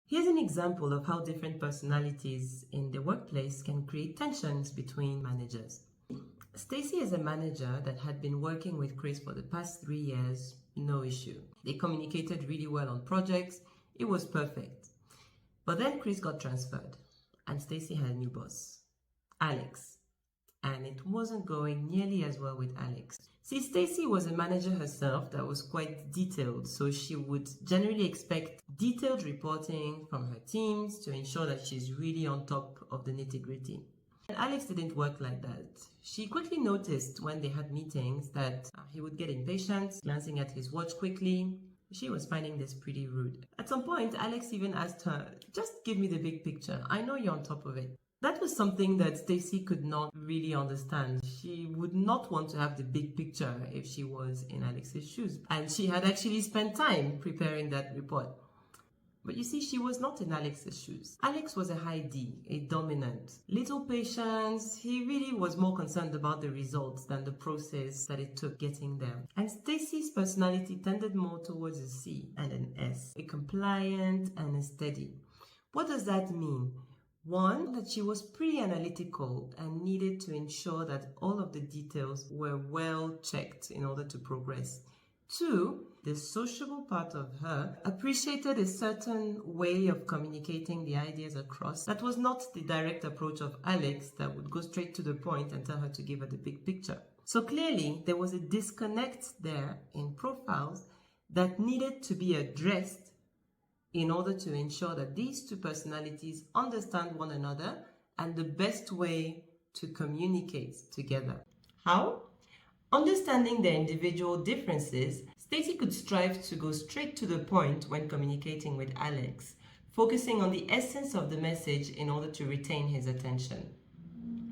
Here's an example of how different personalities in the workplace can create tensions between managers. Stacy is a manager that had been working with Chris for the past 3 years, no issue. They communicated really well on projects, it was perfect. But then Chris got transferred and Stacy had a new boss, Alex. And it wasn't going nearly as well with Alex. See, Stacy was a manager herself that was quite detailed, so she would generally expect detailed reporting from her teams to ensure that she's really on top of the nitty-gritty. And Alex didn't work like that. She quickly noticed when they had meetings that he would get impatient, glancing at his watch quickly. She was finding this pretty rude. At some point, Alex even asked her, "Just give me the big picture. I know you're on top of it." That was something that Stacy could not really understand. She would not want to have the big picture if she was in Alex's shoes. And she had actually spent time preparing that report. But you see, she was not in Alex's shoes. Alex was a high D, a dominant. Little patience, he really was more concerned about the results than the process that it took getting there. And Stacy's personality tended more towards a C and an S, a compliant and a steady. What does that mean? One, that she was pretty analytical and needed to ensure that all of the details were well checked in order to progress. Two, the sociable part of her appreciated a certain way of communicating the ideas across that was not the direct approach of Alex that would go straight to the point and tell her to give her the big picture. So clearly, there was a disconnect there in profiles that needed to be addressed in order to ensure that these two personalities understand one another and the best way to communicate together. How? Understanding their individual differences, Stacy could strive to go straight to the point when communicating with Alex, focusing on the essence of the message in order to retain his attention.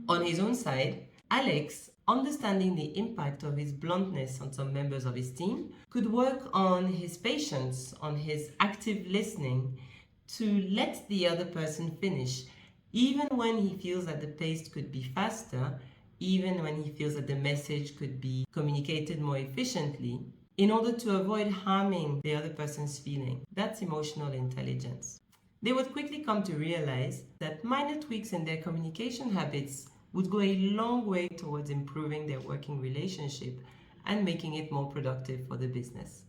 On his own side, Alex, understanding the impact of his bluntness on some members of his team, could work on his patience, on his active listening, to let the other person finish, even when he feels that the pace could be faster, even when he feels that the message could be communicated more efficiently, in order to avoid harming the other person's feeling. That's emotional intelligence. They would quickly come to realize that minor tweaks in their communication habits would go a long way towards improving their working relationship and making it more productive for the business.